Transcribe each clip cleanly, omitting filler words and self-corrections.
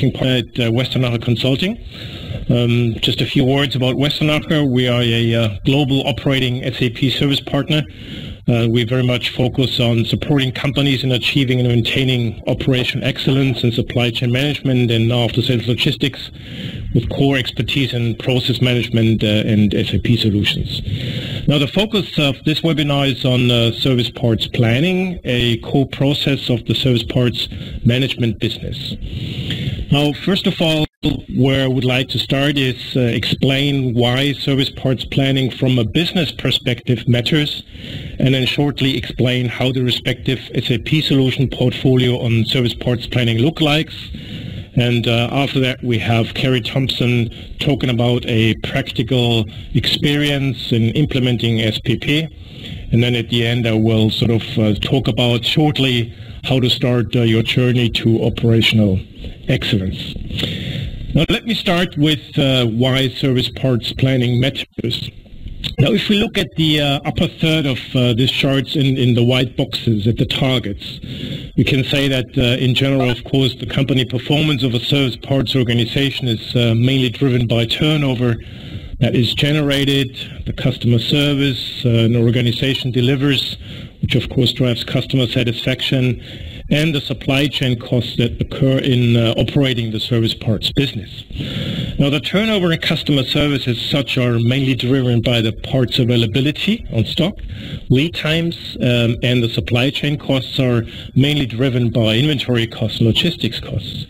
managing partner at Westernacher Consulting. Just a few words about Westernacher. We are a global operating SAP service partner. We very much focus on supporting companies in achieving and maintaining operational excellence in supply chain management and after-sales logistics with core expertise in process management and SAP solutions. Now, the focus of this webinar is on service parts planning, a core process of the service parts management business. Now, first of all, where I would like to start is explain why service parts planning from a business perspective matters, and then shortly explain how the respective SAP solution portfolio on service parts planning look like. And after that, we have Carrie Thompson talking about a practical experience in implementing SPP. And then at the end, I will sort of talk about shortly how to start your journey to operational excellence. Now, let me start with why service parts planning matters. Now, if we look at the upper third of this chart in the white boxes at the targets, we can say that in general, of course, the company performance of a service parts organization is mainly driven by turnover that is generated, the customer service an organization delivers, which of course drives customer satisfaction, and the supply chain costs that occur in operating the service parts business. Now, the turnover and customer service as such are mainly driven by the parts availability on stock, lead times, and the supply chain costs are mainly driven by inventory costs and logistics costs.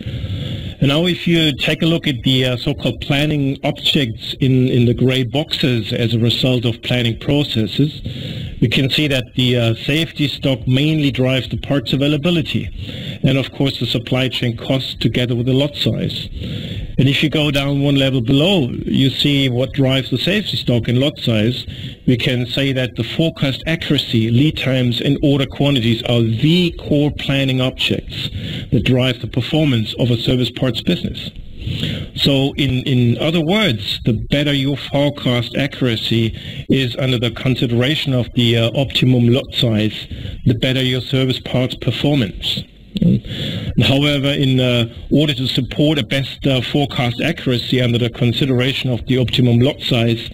And now if you take a look at the so-called planning objects in the gray boxes as a result of planning processes, we can see that the safety stock mainly drives the parts availability and of course the supply chain costs together with the lot size. And if you go down one level below, you see what drives the safety stock and lot size. We can say that the forecast accuracy, lead times and order quantities are the core planning objects that drive the performance of a service parts business. So in other words, the better your forecast accuracy is under the consideration of the optimum lot size, the better your service parts performance. However, in order to support a best forecast accuracy under the consideration of the optimum lot size,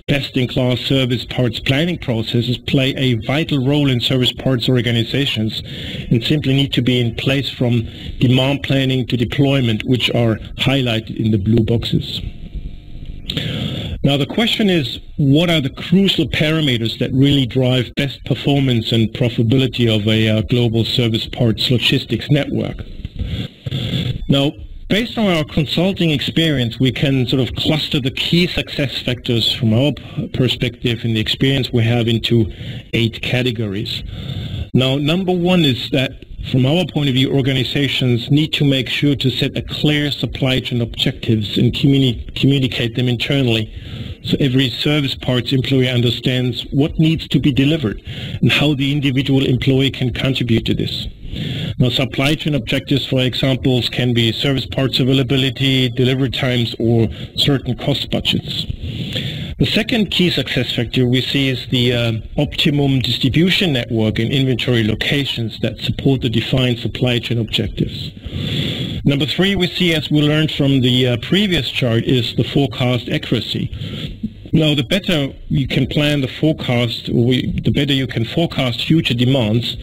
best-in-class service parts planning processes play a vital role in service parts organizations and simply need to be in place from demand planning to deployment, which are highlighted in the blue boxes. Now, the question is, what are the crucial parameters that really drive best performance and profitability of a global service parts logistics network? Now, based on our consulting experience, we can sort of cluster the key success factors from our perspective and the experience we have into 8 categories. Now, number one is that from our point of view, organizations need to make sure to set a clear supply chain objectives and communicate them internally, so every service parts employee understands what needs to be delivered and how the individual employee can contribute to this. Now, supply chain objectives, for examples, can be service parts availability, delivery times, or certain cost budgets. The second key success factor we see is the optimum distribution network and inventory locations that support the defined supply chain objectives. Number 3 we see, as we learned from the previous chart, is the forecast accuracy. Now, the better you can plan the forecast, the better you can forecast future demands,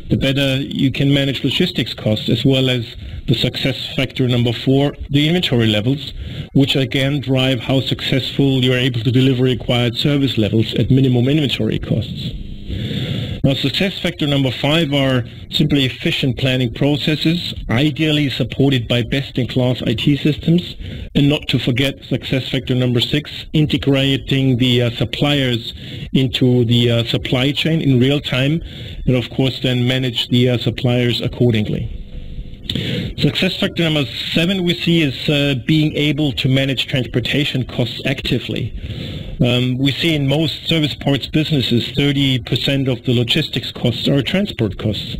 the better you can manage logistics costs, as well as the success factor number 4, the inventory levels, which again drive how successful you're able to deliver required service levels at minimum inventory costs. Now, success factor number 5 are simply efficient planning processes, ideally supported by best-in-class IT systems, and not to forget success factor number 6, integrating the suppliers into the supply chain in real time, and of course then manage the suppliers accordingly. Success factor number 7 we see is being able to manage transportation costs actively. We see in most service parts businesses 30% of the logistics costs are transport costs.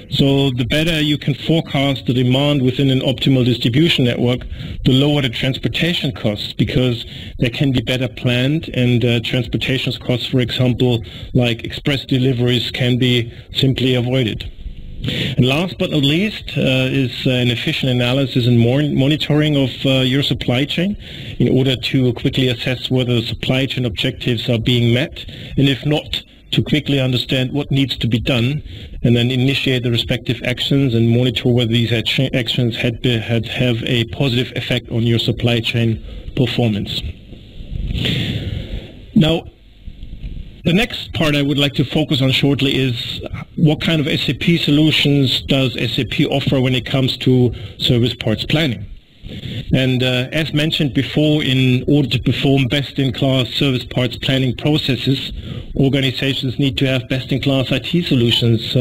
So the better you can forecast the demand within an optimal distribution network, the lower the transportation costs, because they can be better planned, and transportation costs, for example, like express deliveries, can be simply avoided. And last but not least is an efficient analysis and monitoring of your supply chain in order to quickly assess whether the supply chain objectives are being met, and if not, to quickly understand what needs to be done, and then initiate the respective actions and monitor whether these actions have a positive effect on your supply chain performance. Now, the next part I would like to focus on shortly is what kind of SAP solutions does SAP offer when it comes to service parts planning. And as mentioned before, in order to perform best-in-class service parts planning processes, organizations need to have best-in-class IT solutions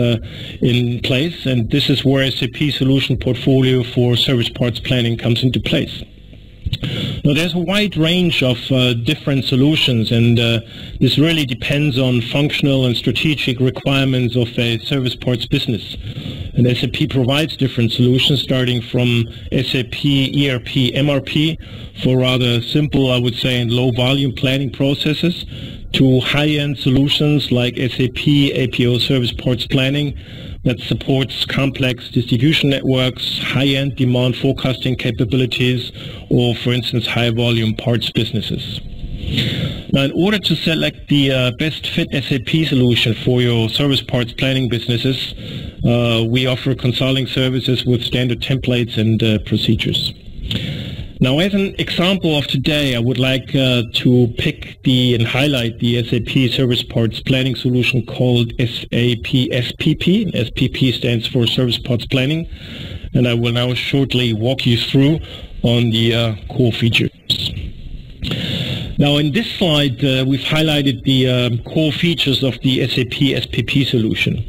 in place, and this is where SAP solution portfolio for service parts planning comes into place. Now, there's a wide range of different solutions, and this really depends on functional and strategic requirements of a service parts business. And SAP provides different solutions, starting from SAP ERP MRP for rather simple, I would say, and low volume planning processes, to high-end solutions like SAP APO Service Parts Planning that supports complex distribution networks, high-end demand forecasting capabilities, or, for instance, high-volume parts businesses. Now, in order to select the best fit SAP solution for your service parts planning businesses, we offer consulting services with standard templates and procedures. Now, as an example of today, I would like to pick and highlight the SAP Service Parts Planning solution called SAP SPP. SPP stands for Service Parts Planning, and I will now shortly walk you through on the core features. Now, in this slide, we've highlighted the core features of the SAP SPP solution.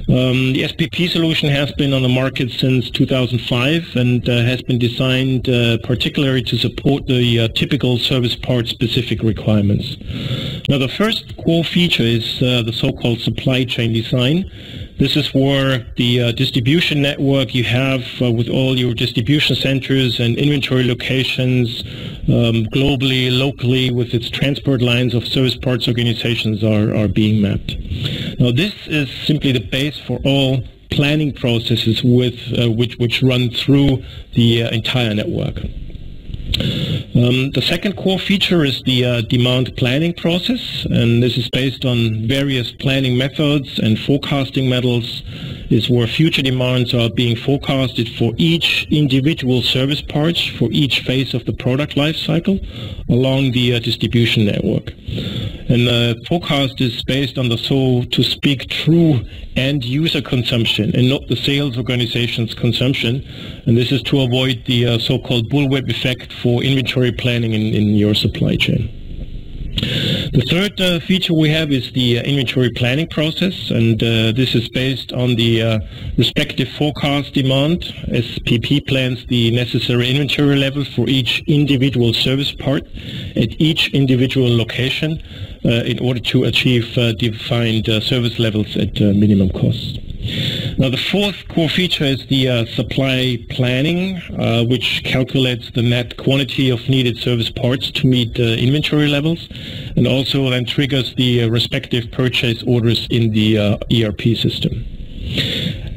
The SPP solution has been on the market since 2005 and has been designed particularly to support the typical service part specific requirements. Now, the first core feature is the so-called supply chain design. This is where the distribution network you have with all your distribution centers and inventory locations globally, locally, with its transport lines of service parts organizations are being mapped. Now, this is simply the base for all planning processes with which run through the entire network. The second core feature is the demand planning process, and this is based on various planning methods and forecasting methods. Is where future demands are being forecasted for each individual service parts for each phase of the product life cycle along the distribution network. And the forecast is based on the, so to speak, true end user consumption and not the sales organization's consumption. And this is to avoid the so-called bullwhip effect for inventory planning in your supply chain. The third feature we have is the inventory planning process, and this is based on the respective forecast demand. SPP plans the necessary inventory level for each individual service part at each individual location in order to achieve defined service levels at minimum cost. Now, the fourth core feature is the supply planning, which calculates the net quantity of needed service parts to meet inventory levels, and also then triggers the respective purchase orders in the ERP system.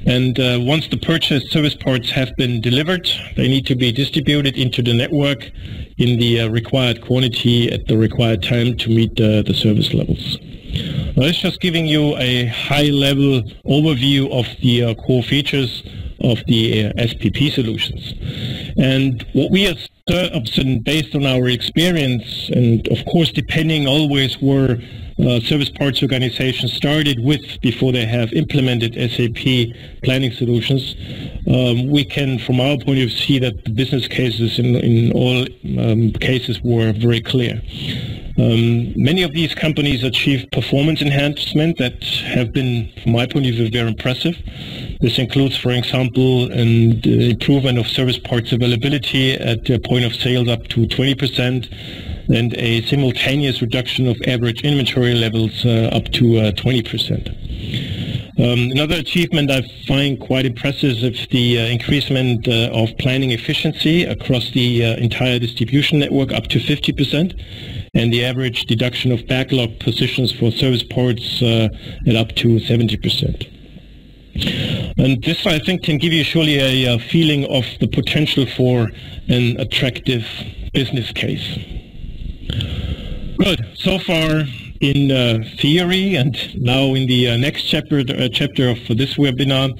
And once the purchased service parts have been delivered, they need to be distributed into the network in the required quantity at the required time to meet the service levels. Now, this is just giving you a high-level overview of the core features of the SPP solutions. And what we observed based on our experience, and of course depending always where service parts organizations started with before they have implemented SAP planning solutions, we can, from our point of view, see that the business cases in all cases were very clear. Many of these companies achieve performance enhancement that have been, from my point of view, very impressive. This includes, for example, an improvement of service parts availability at the point of sales up to 20%, and a simultaneous reduction of average inventory levels up to 20%. Another achievement I find quite impressive is the increasement of planning efficiency across the entire distribution network up to 50%, and the average deduction of backlog positions for service parts at up to 70%. And this, I think, can give you surely a feeling of the potential for an attractive business case. Good. So far in theory, and now in the next chapter of this webinar,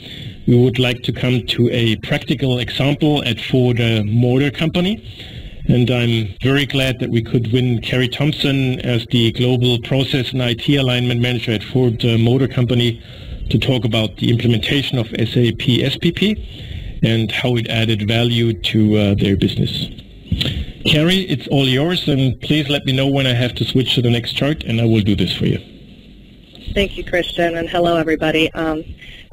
we would like to come to a practical example at Ford Motor Company. And I'm very glad that we could win Carrie Thompson as the Global Process and IT Alignment Manager at Ford Motor Company to talk about the implementation of SAP SPP and how it added value to their business. Carrie, it's all yours, and please let me know when I have to switch to the next chart, and I will do this for you. Thank you, Christian, and hello, everybody.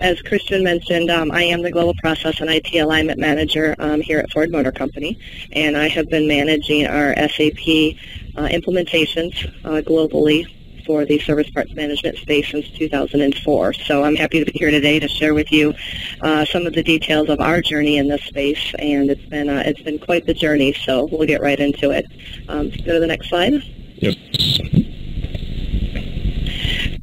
As Christian mentioned, I am the Global Process and IT Alignment Manager here at Ford Motor Company, and I have been managing our SAP implementations globally for the service parts management space since 2004. So I'm happy to be here today to share with you some of the details of our journey in this space, and it's been quite the journey. So we'll get right into it. Go to the next slide. Yep.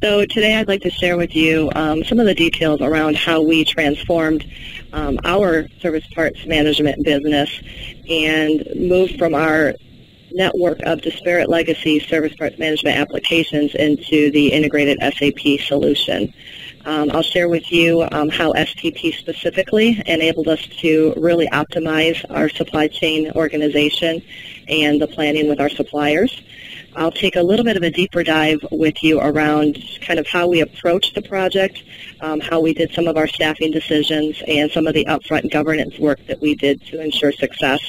So today I'd like to share with you some of the details around how we transformed our service parts management business and moved from our network of disparate legacy service parts management applications into the integrated SAP solution. I'll share with you how SPP specifically enabled us to really optimize our supply chain organization and the planning with our suppliers. I'll take a little bit of a deeper dive with you around kind of how we approached the project, how we did some of our staffing decisions, and some of the upfront governance work that we did to ensure success.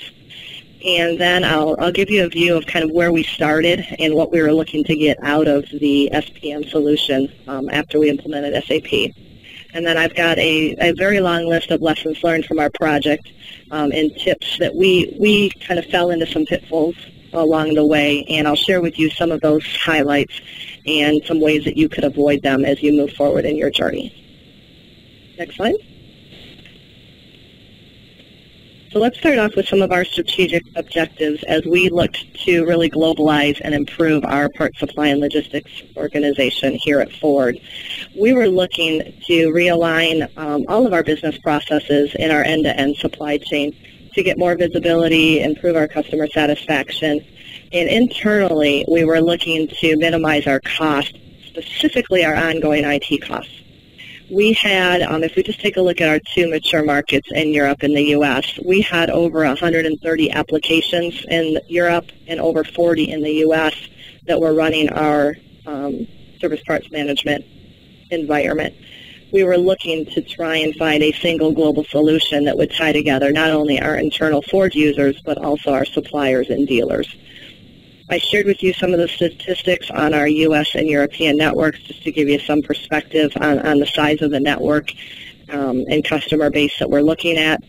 And then I'll give you a view of kind of where we started and what we were looking to get out of the SPM solution after we implemented SAP. And then I've got a very long list of lessons learned from our project and tips that we kind of fell into some pitfalls along the way, and I'll share with you some of those highlights and some ways that you could avoid them as you move forward in your journey. Next slide. So let's start off with some of our strategic objectives as we looked to really globalize and improve our parts supply and logistics organization here at Ford. We were looking to realign all of our business processes in our end-to-end supply chain to get more visibility, improve our customer satisfaction, and internally we were looking to minimize our costs, specifically our ongoing IT costs. We had, if we just take a look at our two mature markets in Europe and the U.S., we had over 130 applications in Europe and over 40 in the U.S. that were running our service parts management environment. We were looking to try and find a single global solution that would tie together not only our internal Ford users, but also our suppliers and dealers. I shared with you some of the statistics on our U.S. and European networks just to give you some perspective on the size of the network and customer base that we're looking at.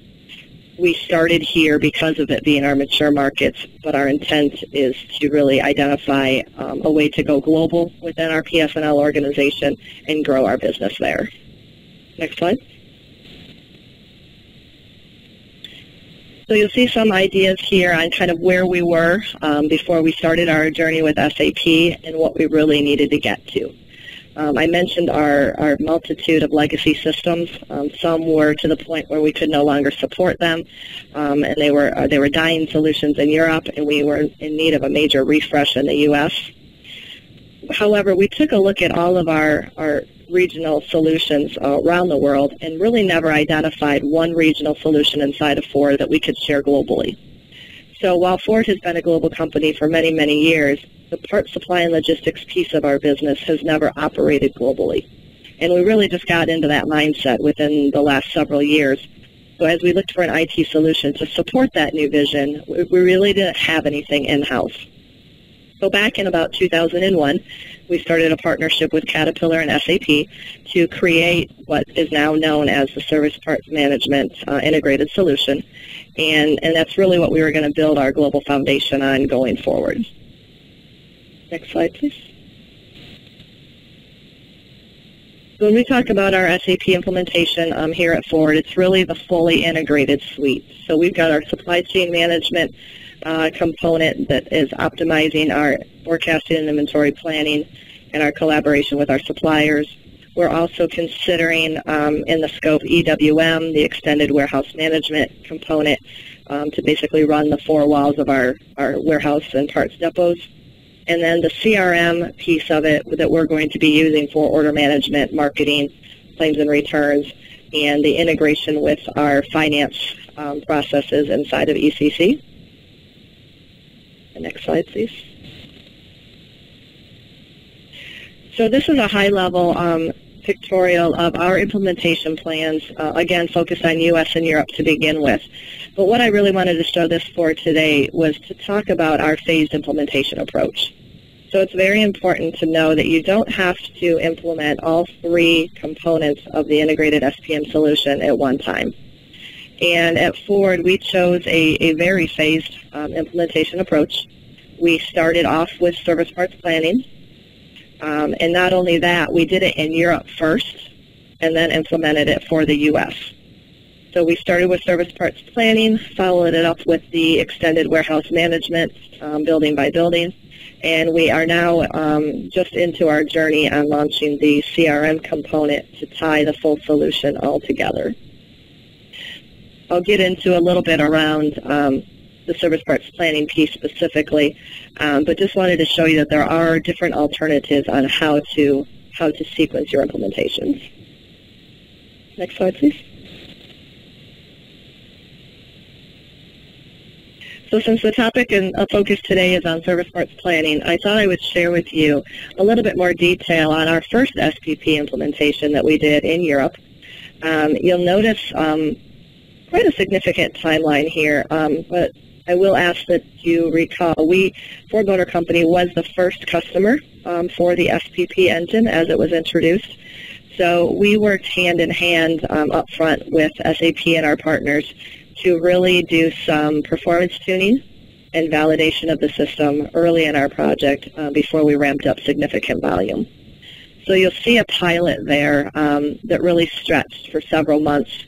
We started here because of it being our mature markets, but our intent is to really identify a way to go global within our PS&L organization and grow our business there. Next slide. So you'll see some ideas here on kind of where we were before we started our journey with SAP and what we really needed to get to. I mentioned our multitude of legacy systems. Some were to the point where we could no longer support them, and they were dying solutions in Europe, and we were in need of a major refresh in the U.S. However, we took a look at all of our regional solutions around the world and really never identified one regional solution inside of Ford that we could share globally. So while Ford has been a global company for many, many years, the parts supply and logistics piece of our business has never operated globally. And we really just got into that mindset within the last several years. So as we looked for an IT solution to support that new vision, we really didn't have anything in-house. So back in about 2001, we started a partnership with Caterpillar and SAP to create what is now known as the Service Parts Management Integrated Solution. And that's really what we were going to build our global foundation on going forward. Next slide, please. When we talk about our SAP implementation here at Ford, it's really the fully integrated suite. So we've got our supply chain management component that is optimizing our forecasting and inventory planning and our collaboration with our suppliers. We're also considering in the scope EWM, the extended warehouse management component, to basically run the four walls of our warehouse and parts depots. And then the CRM piece of it that we're going to be using for order management, marketing, claims and returns, and the integration with our finance processes inside of ECC. The next slide, please. So this is a high-level pictorial of our implementation plans, again, focused on U.S. and Europe to begin with. But what I really wanted to show this for today was to talk about our phased implementation approach. So it's very important to know that you don't have to implement all three components of the integrated SPM solution at one time. And at Ford, we chose a very phased implementation approach. We started off with service parts planning. And not only that, we did it in Europe first and then implemented it for the U.S. So we started with service parts planning, followed it up with the extended warehouse management, building by building, and we are now just into our journey on launching the CRM component to tie the full solution all together. I'll get into a little bit around the service parts planning piece specifically, but just wanted to show you that there are different alternatives on how to sequence your implementations. Next slide, please. So since the topic and focus today is on service parts planning, I thought I would share with you a little bit more detail on our first SPP implementation that we did in Europe. You'll notice quite a significant timeline here, but I will ask that you recall Ford Motor Company was the first customer for the SPP engine as it was introduced. So we worked hand in hand up front with SAP and our partners to really do some performance tuning and validation of the system early in our project before we ramped up significant volume. So you'll see a pilot there that really stretched for several months.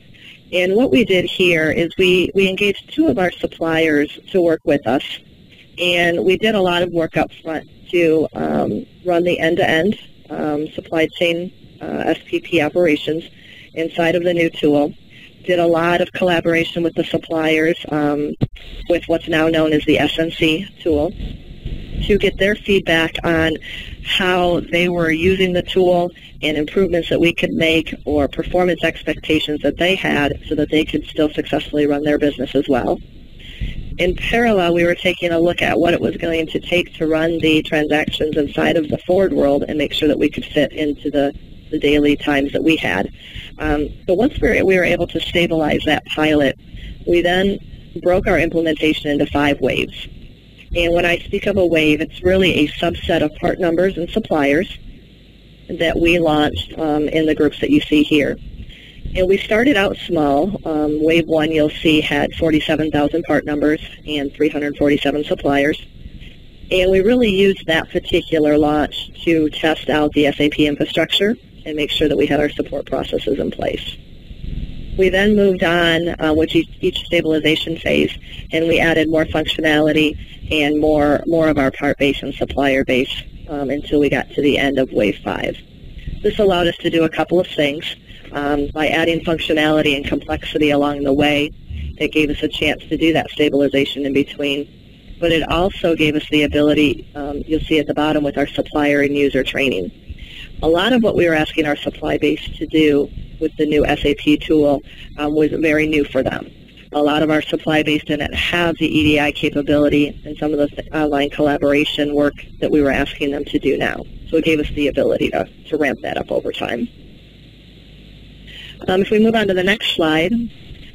And what we did here is we engaged two of our suppliers to work with us, and we did a lot of work up front to run the end-to-end supply chain SPP operations inside of the new tool. Did a lot of collaboration with the suppliers with what's now known as the SNC tool to get their feedback on how they were using the tool and improvements that we could make or performance expectations that they had so that they could still successfully run their business as well. In parallel, we were taking a look at what it was going to take to run the transactions inside of the Ford world and make sure that we could fit into the daily times that we had. So once we were able to stabilize that pilot, we then broke our implementation into 5 waves. And when I speak of a wave, it's really a subset of part numbers and suppliers that we launched in the groups that you see here. And we started out small. Wave 1, you'll see, had 47,000 part numbers and 347 suppliers. And we really used that particular launch to test out the SAP infrastructure and make sure that we had our support processes in place. We then moved on with each stabilization phase, and we added more functionality and more of our part base and supplier base until we got to the end of Wave 5. This allowed us to do a couple of things. By adding functionality and complexity along the way, it gave us a chance to do that stabilization in between. But it also gave us the ability, you'll see at the bottom, with our supplier and user training. A lot of what we were asking our supply base to do with the new SAP tool was very new for them. A lot of our supply base didn't have the EDI capability and some of the online collaboration work that we were asking them to do now. So it gave us the ability to ramp that up over time. If we move on to the next slide,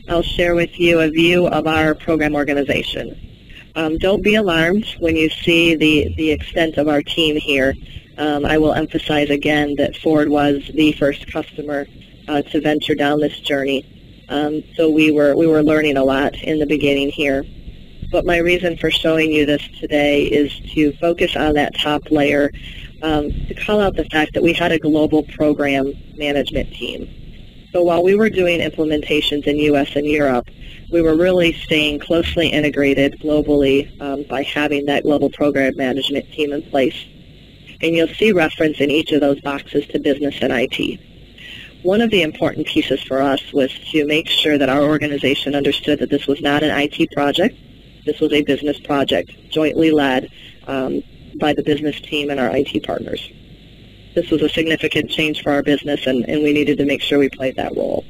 I'll share with you a view of our program organization. Don't be alarmed when you see the extent of our team here. I will emphasize again that Ford was the first customer to venture down this journey. So we were learning a lot in the beginning here. But my reason for showing you this today is to focus on that top layer, to call out the fact that we had a global program management team. So while we were doing implementations in U.S. and Europe, we were really staying closely integrated globally by having that global program management team in place. And you'll see reference in each of those boxes to business and IT. One of the important pieces for us was to make sure that our organization understood that this was not an IT project. This was a business project, jointly led by the business team and our IT partners. This was a significant change for our business, and we needed to make sure we played that role.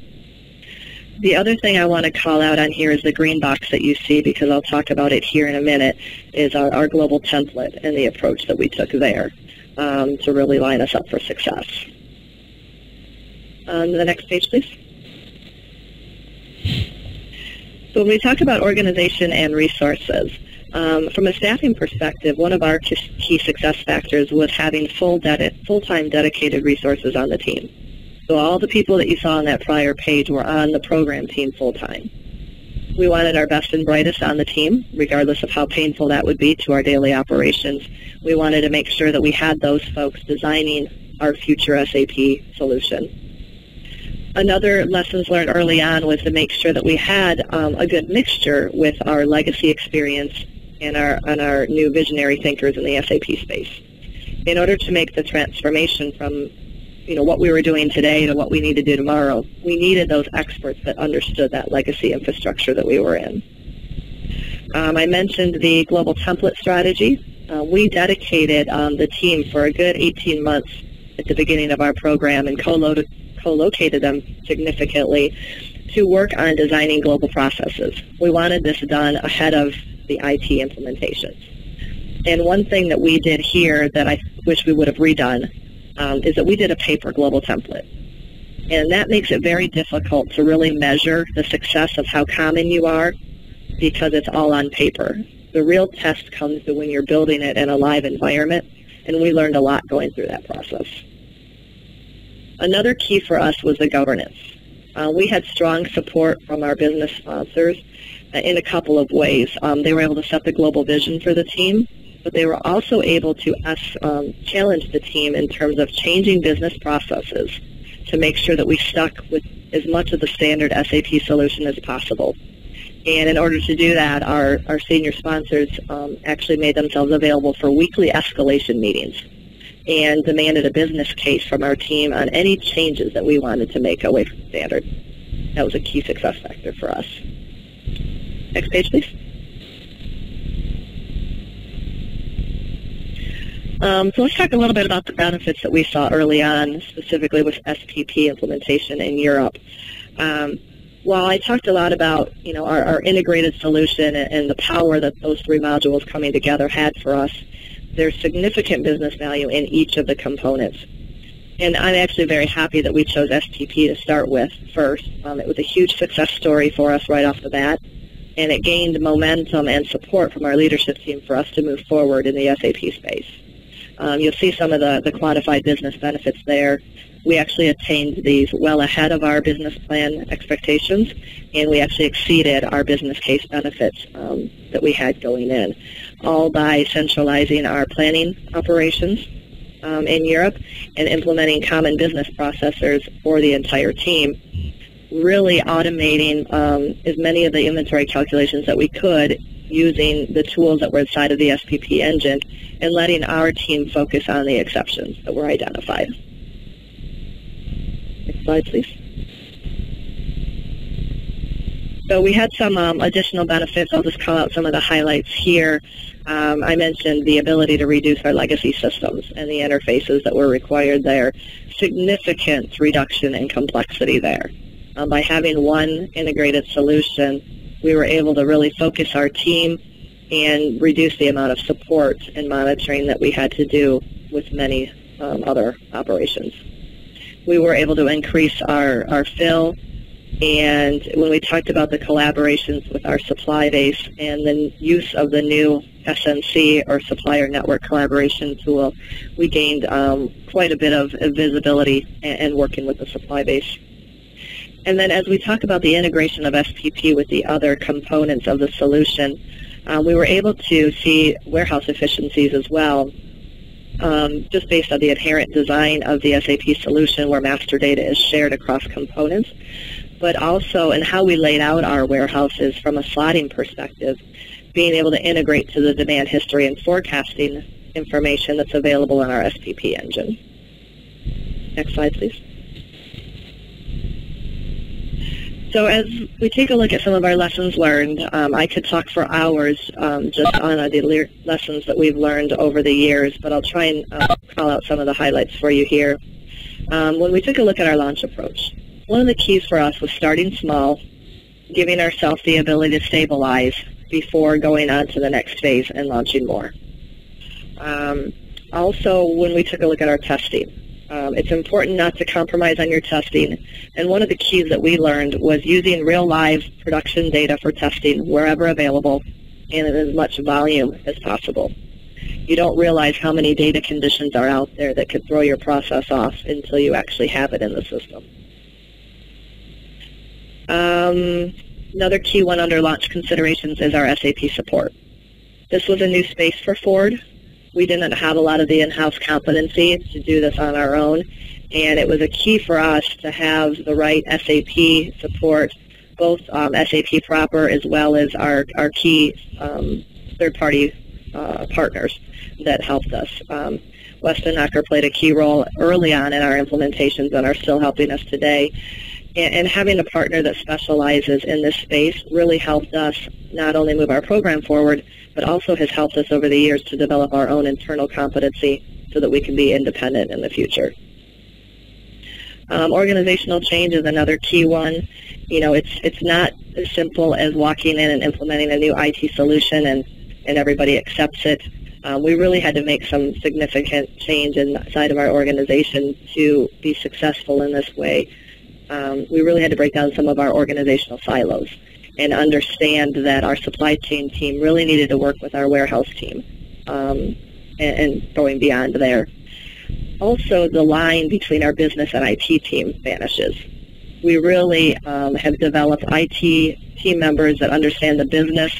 The other thing I want to call out on here is the green box that you see, because I'll talk about it here in a minute, is our global template and the approach that we took there to really line us up for success. On the next page, please. So when we talk about organization and resources, from a staffing perspective, one of our key success factors was having full-time dedicated resources on the team. So all the people that you saw on that prior page were on the program team full-time. We wanted our best and brightest on the team, regardless of how painful that would be to our daily operations. We wanted to make sure that we had those folks designing our future SAP solution. Another lessons learned early on was to make sure that we had a good mixture with our legacy experience and our new visionary thinkers in the SAP space. In order to make the transformation from what we were doing today to what we need to do tomorrow, we needed those experts that understood that legacy infrastructure that we were in. I mentioned the global template strategy. We dedicated the team for a good 18 months at the beginning of our program and co-located them significantly to work on designing global processes. We wanted this done ahead of the IT implementations. And one thing that we did here that I wish we would have redone is that we did a paper global template. And that makes it very difficult to really measure the success of how common you are because it's all on paper. The real test comes to when you're building it in a live environment, and we learned a lot going through that process. Another key for us was the governance. We had strong support from our business sponsors in a couple of ways. They were able to set the global vision for the team, but they were also able to challenge the team in terms of changing business processes to make sure that we stuck with as much of the standard SAP solution as possible. And in order to do that, our senior sponsors actually made themselves available for weekly escalation meetings and demanded a business case from our team on any changes that we wanted to make away from standard. That was a key success factor for us. Next page, please. So let's talk a little bit about the benefits that we saw early on, specifically with SPP implementation in Europe. While I talked a lot about our integrated solution and the power that those three modules coming together had for us, there's significant business value in each of the components. And I'm actually very happy that we chose SPP to start with first. It was a huge success story for us right off the bat, and it gained momentum and support from our leadership team for us to move forward in the SAP space. You'll see some of the quantified business benefits there. We actually attained these well ahead of our business plan expectations, and we actually exceeded our business case benefits that we had going in, all by centralizing our planning operations in Europe and implementing common business processors for the entire team, really automating as many of the inventory calculations that we could using the tools that were inside of the SPP engine and letting our team focus on the exceptions that were identified. Next slide, please. So we had some additional benefits. I'll just call out some of the highlights here. I mentioned the ability to reduce our legacy systems and the interfaces that were required there. Significant reduction in complexity there. By having one integrated solution, we were able to really focus our team and reduce the amount of support and monitoring that we had to do with many other operations. We were able to increase our fill, and when we talked about the collaborations with our supply base and the use of the new SNC, or Supplier Network Collaboration Tool, we gained quite a bit of visibility and working with the supply base. And then as we talk about the integration of SPP with the other components of the solution, we were able to see warehouse efficiencies as well, just based on the inherent design of the SAP solution where master data is shared across components, but also in how we laid out our warehouses from a slotting perspective, being able to integrate to the demand history and forecasting information that's available in our SPP engine. Next slide, please. So as we take a look at some of our lessons learned, I could talk for hours just on the lessons that we've learned over the years, but I'll try and call out some of the highlights for you here. When we took a look at our launch approach, one of the keys for us was starting small, giving ourselves the ability to stabilize before going on to the next phase and launching more. Also, when we took a look at our testing, it's important not to compromise on your testing, and one of the keys that we learned was using real live production data for testing wherever available and in as much volume as possible. You don't realize how many data conditions are out there that could throw your process off until you actually have it in the system. Another key one under launch considerations is our SAP support. This was a new space for Ford. We didn't have a lot of the in-house competency to do this on our own, and it was a key for us to have the right SAP support, both SAP proper as well as our key third-party partners that helped us. Westernacher played a key role early on in our implementations and are still helping us today. And having a partner that specializes in this space really helped us not only move our program forward, but also has helped us over the years to develop our own internal competency so that we can be independent in the future. Organizational change is another key one. You know, it's not as simple as walking in and implementing a new IT solution and everybody accepts it. We really had to make some significant change inside of our organization to be successful in this way. We really had to break down some of our organizational silos and understand that our supply chain team really needed to work with our warehouse team and going beyond there. Also, the line between our business and IT team vanishes. We really have developed IT team members that understand the business,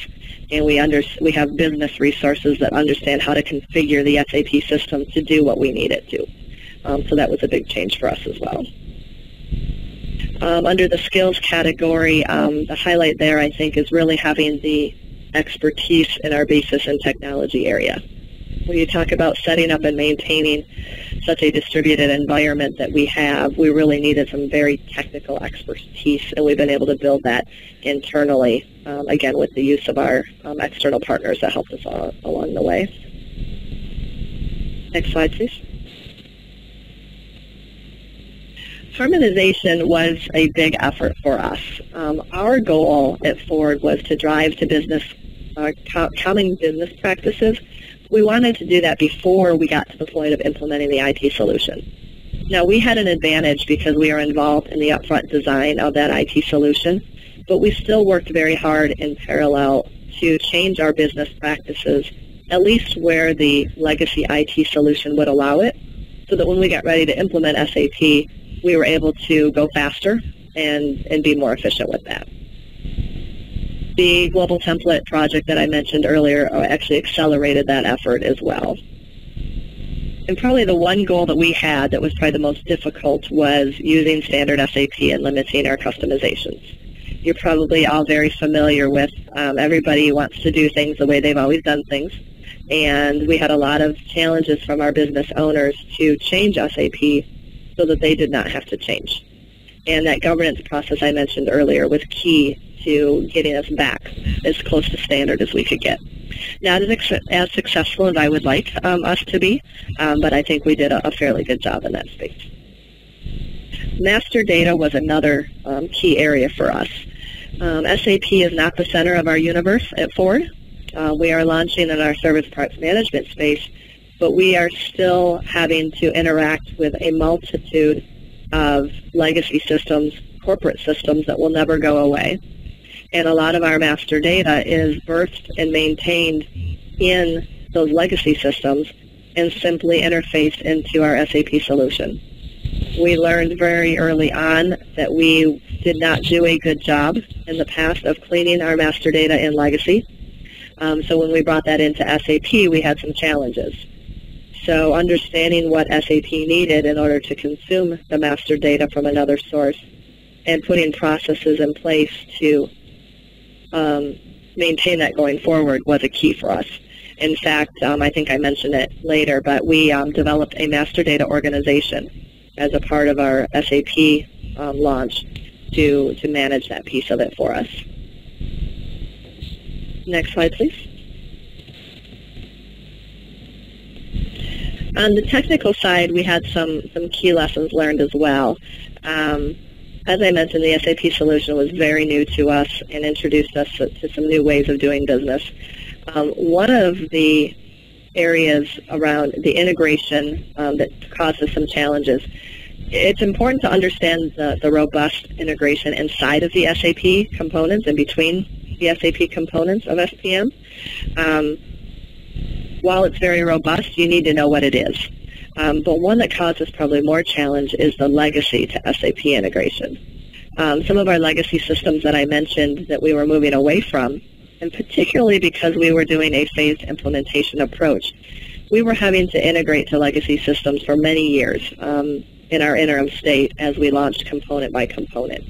and we have business resources that understand how to configure the SAP system to do what we need it to. So that was a big change for us as well. Under the skills category, the highlight there, I think, is really having the expertise in our basis and technology area. When you talk about setting up and maintaining such a distributed environment that we have, we really needed some very technical expertise, and we've been able to build that internally, again, with the use of our external partners that helped us along the way. Next slide, please. Harmonization was a big effort for us. Our goal at Ford was to drive to business, common business practices. We wanted to do that before we got to the point of implementing the IT solution. Now, we had an advantage because we are involved in the upfront design of that IT solution, but we still worked very hard in parallel to change our business practices, at least where the legacy IT solution would allow it, so that when we got ready to implement SAP, we were able to go faster and be more efficient with that. The global template project that I mentioned earlier actually accelerated that effort as well. And probably the one goal that we had that was probably the most difficult was using standard SAP and limiting our customizations. You're probably all very familiar with everybody wants to do things the way they've always done things. And we had a lot of challenges from our business owners to change SAP so that they did not have to change. And that governance process I mentioned earlier was key to getting us back as close to standard as we could get. Not as successful as I would like us to be, but I think we did a fairly good job in that space. Master data was another key area for us. SAP is not the center of our universe at Ford. We are launching in our service parts management space, but we are still having to interact with a multitude of legacy systems, corporate systems that will never go away. And a lot of our master data is birthed and maintained in those legacy systems and simply interfaced into our SAP solution. We learned very early on that we did not do a good job in the past of cleaning our master data in legacy. So when we brought that into SAP, we had some challenges. So understanding what SAP needed in order to consume the master data from another source and putting processes in place to maintain that going forward was a key for us. In fact, I think I mentioned it later, but we developed a master data organization as a part of our SAP launch to manage that piece of it for us. Next slide, please. On the technical side, we had some key lessons learned as well. As I mentioned, the SAP solution was very new to us and introduced us to some new ways of doing business. One of the areas around the integration that caused us some challenges, it's important to understand the robust integration inside of the SAP components and between the SAP components of SPM. While it's very robust, you need to know what it is. But one that causes probably more challenge is the legacy to SAP integration. Some of our legacy systems that I mentioned that we were moving away from, and particularly because we were doing a phased implementation approach, we were having to integrate to legacy systems for many years in our interim state as we launched component by component.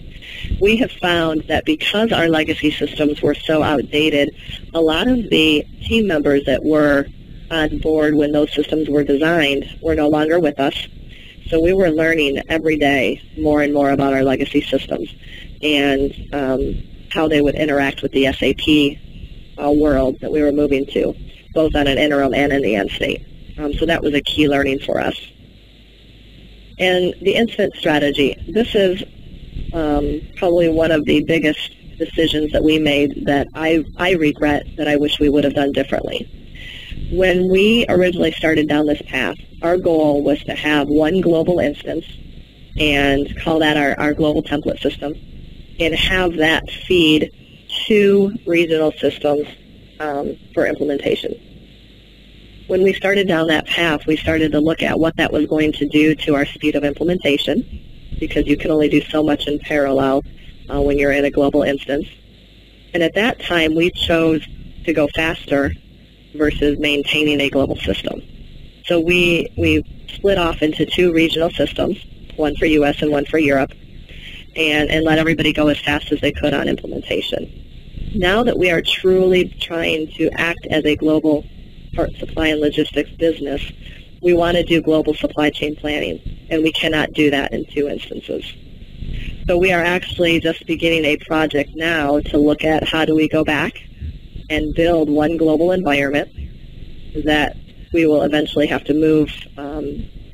We have found that because our legacy systems were so outdated, a lot of the team members that were on board when those systems were designed were no longer with us. So we were learning every day more and more about our legacy systems and how they would interact with the SAP world that we were moving to, both on an interim and in the end state. So that was a key learning for us. And the incident strategy, this is probably one of the biggest decisions that we made that I regret that I wish we would have done differently. When we originally started down this path, our goal was to have one global instance and call that our global template system and have that feed 2 regional systems for implementation. When we started down that path, we started to look at what that was going to do to our speed of implementation, because you can only do so much in parallel when you're in a global instance. And at that time, we chose to go faster versus maintaining a global system. So we split off into 2 regional systems, one for US and one for Europe, and let everybody go as fast as they could on implementation. Now that we are truly trying to act as a global part supply and logistics business, we want to do global supply chain planning, and we cannot do that in 2 instances. So we are actually just beginning a project now to look at how do we go back and build one global environment that we will eventually have to move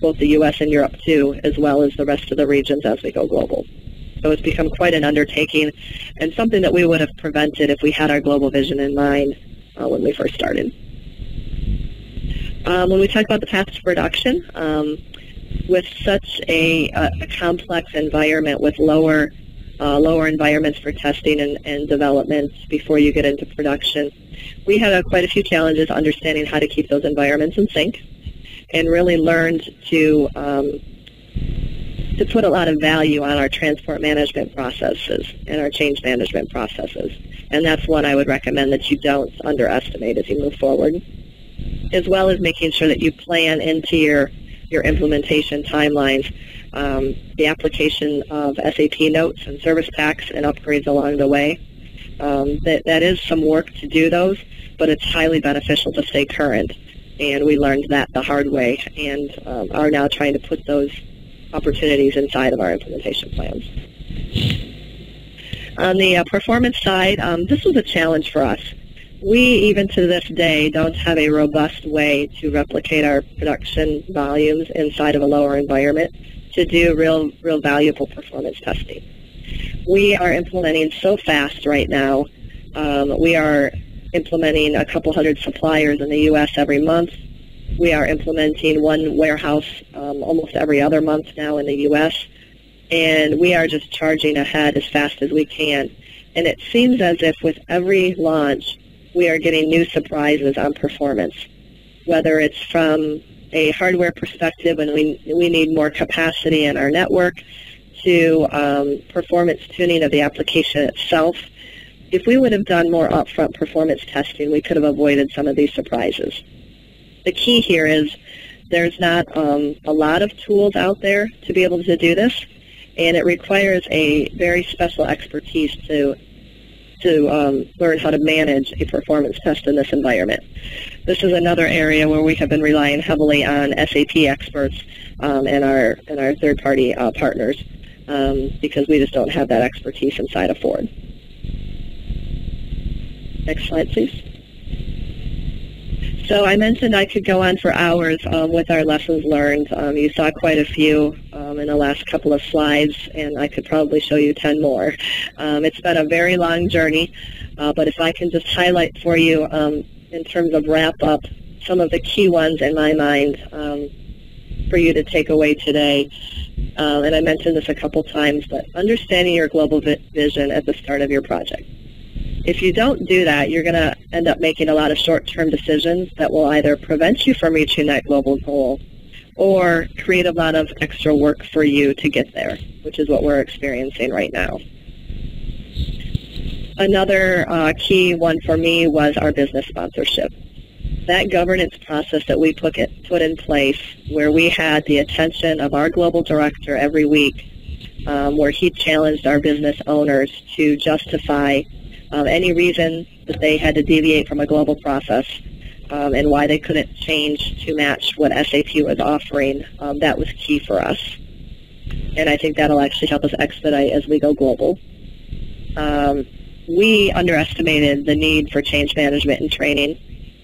both the U.S. and Europe to, as well as the rest of the regions as we go global. So it's become quite an undertaking and something that we would have prevented if we had our global vision in mind when we first started. When we talk about the path to production, with such a complex environment with lower environments for testing and development before you get into production, we had quite a few challenges understanding how to keep those environments in sync, and really learned to put a lot of value on our transport management processes and our change management processes. And that's one I would recommend that you don't underestimate as you move forward, as well as making sure that you plan into your implementation timelines the application of SAP notes and service packs and upgrades along the way. That is some work to do those, but it's highly beneficial to stay current. And we learned that the hard way, and are now trying to put those opportunities inside of our implementation plans. On the performance side, this was a challenge for us. We, even to this day, don't have a robust way to replicate our production volumes inside of a lower environment to do real valuable performance testing. We are implementing so fast right now. We are implementing a couple hundred suppliers in the U.S. every month. We are implementing one warehouse almost every other month now in the U.S. And we are just charging ahead as fast as we can. And it seems as if with every launch, we are getting new surprises on performance, whether it's from a hardware perspective and we need more capacity in our network, to performance tuning of the application itself. If we would have done more upfront performance testing, we could have avoided some of these surprises. The key here is there's not a lot of tools out there to be able to do this, and it requires a very special expertise to to learn how to manage a performance test in this environment. This is another area where we have been relying heavily on SAP experts and our third-party partners because we just don't have that expertise inside of Ford. Next slide, please. So I mentioned I could go on for hours with our lessons learned. You saw quite a few in the last couple of slides, and I could probably show you 10 more. It's been a very long journey, but if I can just highlight for you in terms of wrap up some of the key ones in my mind for you to take away today. And I mentioned this a couple times, but understanding your global vision at the start of your project. If you don't do that, you're going to end up making a lot of short-term decisions that will either prevent you from reaching that global goal or create a lot of extra work for you to get there, which is what we're experiencing right now. Another key one for me was our business sponsorship. That governance process that we put in place, where we had the attention of our global director every week, where he challenged our business owners to justify any reason that they had to deviate from a global process and why they couldn't change to match what SAP was offering, that was key for us. And I think that'll actually help us expedite as we go global. We underestimated the need for change management and training.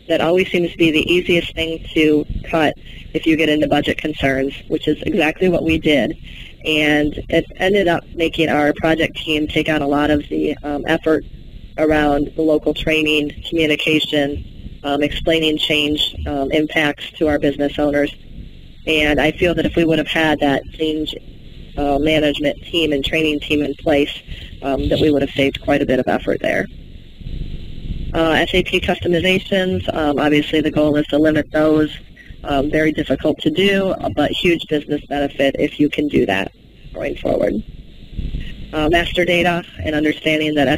That always seems to be the easiest thing to cut if you get into budget concerns, which is exactly what we did. And it ended up making our project team take on a lot of the effort around the local training, communication, explaining change impacts to our business owners. And I feel that if we would have had that change management team and training team in place, that we would have saved quite a bit of effort there. SAP customizations, obviously the goal is to limit those. Very difficult to do, but huge business benefit if you can do that going forward. Master data and understanding that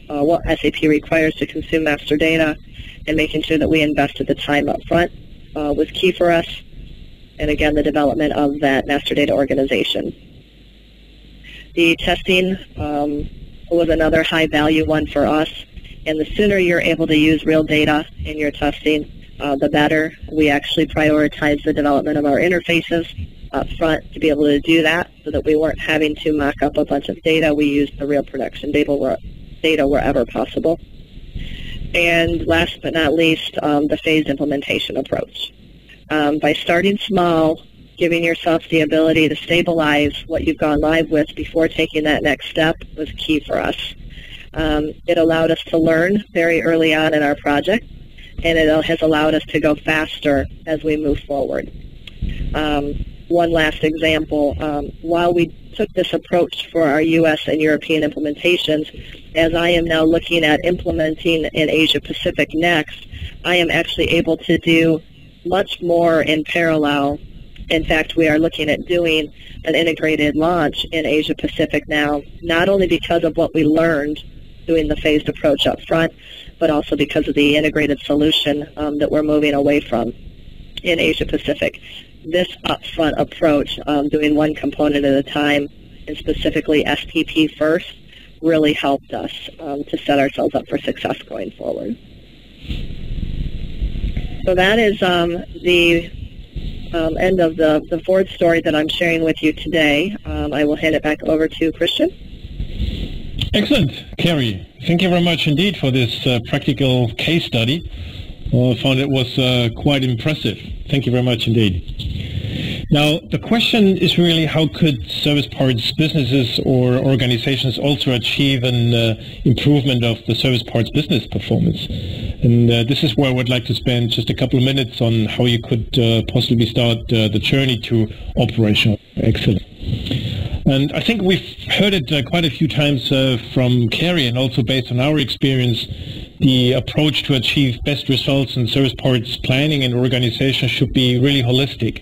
what SAP requires to consume master data and making sure that we invested the time up front was key for us. And again, the development of that master data organization. The testing was another high value one for us. And the sooner you're able to use real data in your testing, the better. We actually prioritize the development of our interfaces up front to be able to do that so that we weren't having to mock up a bunch of data. We used the real production data wherever possible. And last but not least, the phased implementation approach. By starting small, giving yourself the ability to stabilize what you've gone live with before taking that next step was key for us. It allowed us to learn very early on in our project, and it has allowed us to go faster as we move forward. One last example, while we took this approach for our U.S. and European implementations, as I am now looking at implementing in Asia Pacific next, I am actually able to do much more in parallel. In fact, we are looking at doing an integrated launch in Asia Pacific now, not only because of what we learned doing the phased approach up front, but also because of the integrated solution that we're moving away from in Asia Pacific. This upfront approach, doing one component at a time, and specifically SPP first, really helped us to set ourselves up for success going forward. So that is the end of the Ford story that I'm sharing with you today. I will hand it back over to Christian. Excellent, Carrie. Thank you very much indeed for this practical case study. I found it was quite impressive. Thank you very much indeed. Now, the question is really, how could service parts businesses or organizations also achieve an improvement of the service parts business performance? And this is where I would like to spend just a couple of minutes on how you could possibly start the journey to operational excellence. And I think we've heard it quite a few times from Carrie, and also based on our experience, the approach to achieve best results in service parts planning and organization should be really holistic,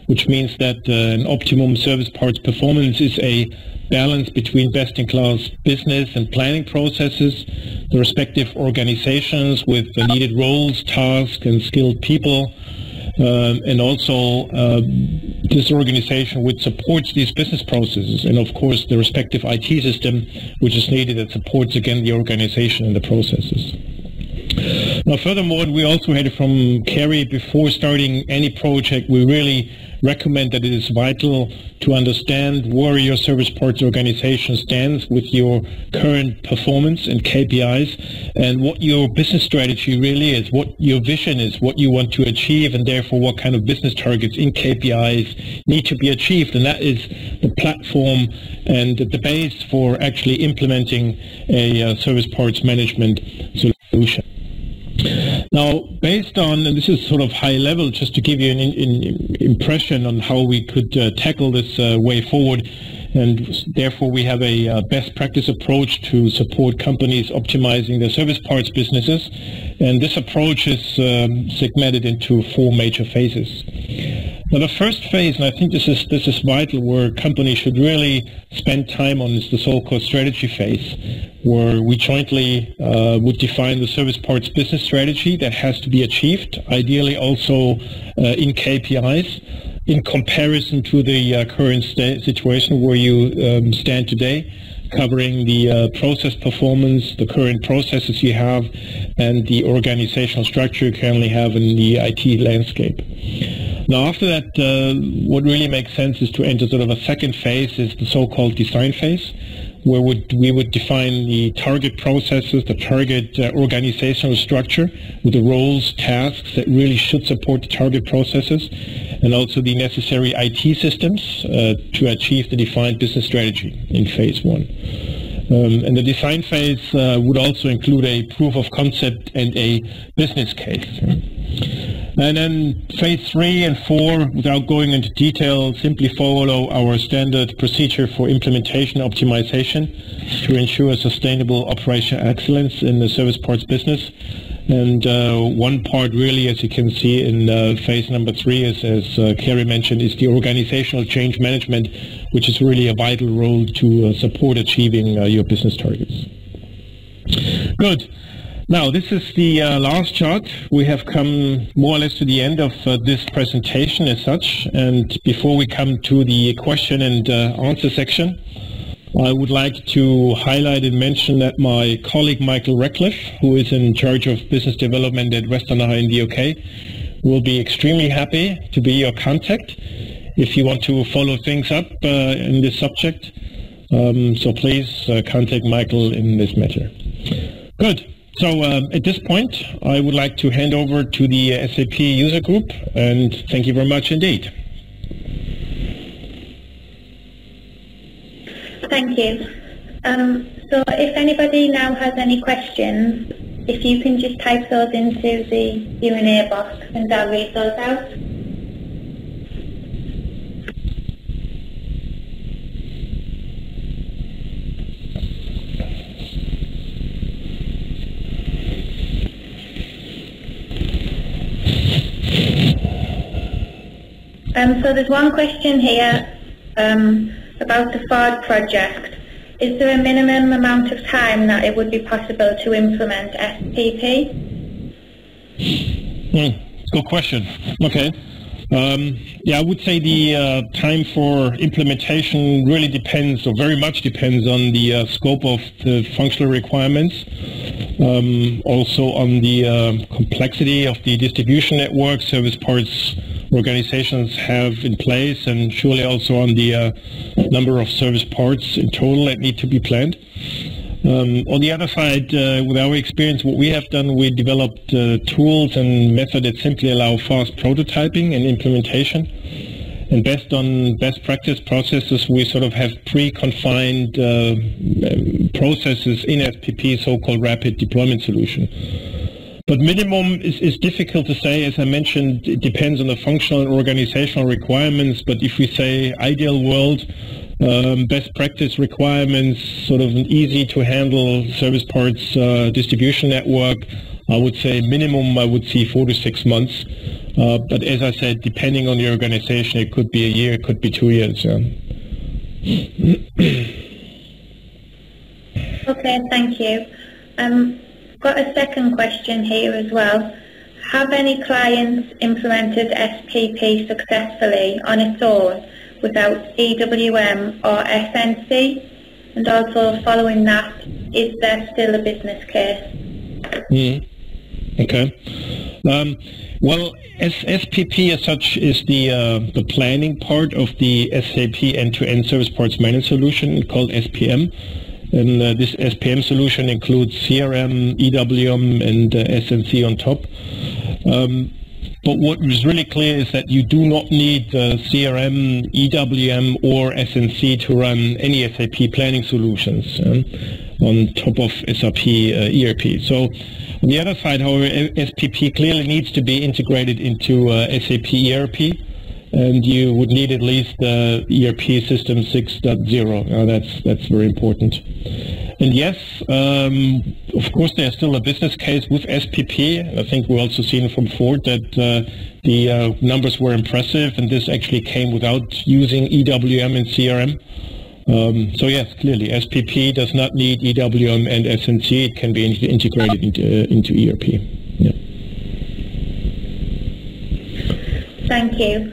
which means that an optimum service parts performance is a balance between best-in-class business and planning processes, the respective organizations with the needed roles, tasks, and skilled people, and also this organization which supports these business processes, and of course the respective IT system which is needed that supports again the organization and the processes. Now furthermore, we also had from Kerry, before starting any project, we really recommend that it is vital to understand where your service parts organization stands with your current performance and KPIs, and what your business strategy really is, what your vision is, what you want to achieve, and therefore what kind of business targets in KPIs need to be achieved. And that is the platform and the base for actually implementing a service parts management solution. Now, based on, and this is sort of high level, just to give you an impression on how we could tackle this way forward, and therefore we have a best practice approach to support companies optimizing their service parts businesses, and this approach is segmented into 4 major phases. Now, the first phase, and I think this is vital, where companies should really spend time on, is the so-called strategy phase, where we jointly would define the service parts business strategy that has to be achieved, ideally also in KPIs, in comparison to the current situation where you stand today, covering the process performance, the current processes you have, and the organizational structure you currently have in the IT landscape. Now, after that, what really makes sense is to enter sort of a second phase, is the so-called design phase, where we would define the target processes, the target organizational structure with the roles, tasks that really should support the target processes, and also the necessary IT systems to achieve the defined business strategy in phase 1. And the design phase would also include a proof of concept and a business case. And then phase 3 and 4, without going into detail, simply follow our standard procedure for implementation optimization to ensure sustainable operational excellence in the service parts business. And one part really, as you can see in phase number 3, is, as Kerry mentioned, is the organizational change management, which is really a vital role to support achieving your business targets. Good. Now, this is the last chart. We have come more or less to the end of this presentation as such. And before we come to the question and answer section, I would like to highlight and mention that my colleague Michael Ratcliffe, who is in charge of business development at Westernacher in the UK, will be extremely happy to be your contact if you want to follow things up in this subject. So please contact Michael in this matter. Good. So at this point, I would like to hand over to the SAP user group, and thank you very much indeed. Thank you. So if anybody now has any questions, if you can just type those into the Q&A box and I'll read those out. So there's one question here about the Ford project. Is there a minimum amount of time that it would be possible to implement SPP? Good question. Okay. Yeah, I would say the time for implementation really depends, or very much depends, on the scope of the functional requirements, also on the complexity of the distribution network service parts organizations have in place, and surely also on the number of service parts in total that need to be planned. On the other side, with our experience, what we have done, we developed tools and methods that simply allow fast prototyping and implementation. And based on best practice processes, we sort of have pre-confined processes in SPP, so-called rapid deployment solution. But minimum is difficult to say. As I mentioned, it depends on the functional and organizational requirements. But if we say ideal world, best practice requirements, sort of an easy to handle service parts distribution network, I would say minimum, I would see 4 to 6 months. But as I said, depending on the organization, it could be a year, it could be 2 years. Yeah. Okay, thank you. Got a second question here as well. have any clients implemented SPP successfully on its own without EWM or SNC? And also following that, is there still a business case? Okay. Well, SPP as such is the planning part of the SAP end-to-end service parts management solution called SPM. And this SPM solution includes CRM, EWM, and SNC on top. But what is really clear is that you do not need CRM, EWM, or SNC to run any SAP planning solutions on top of SAP ERP. So on the other side, however, SPP clearly needs to be integrated into SAP ERP, and you would need at least ERP system 6.0. That's very important. And yes, of course, there's still a business case with SPP. I think we've also seen from Ford that the numbers were impressive, and this actually came without using EWM and CRM. So yes, clearly, SPP does not need EWM and SNC. It can be integrated into ERP. Yeah. Thank you.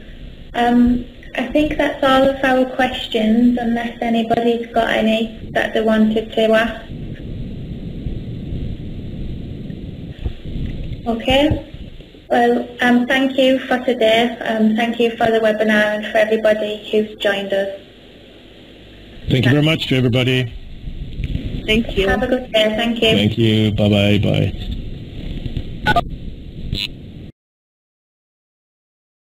I think that's all of our questions, unless anybody's got any that they wanted to ask. Okay. Well, thank you for today. Thank you for the webinar and for everybody who's joined us. Thank you very much to everybody. Thank you. Have a good day. Thank you. Thank you. Bye-bye. Bye.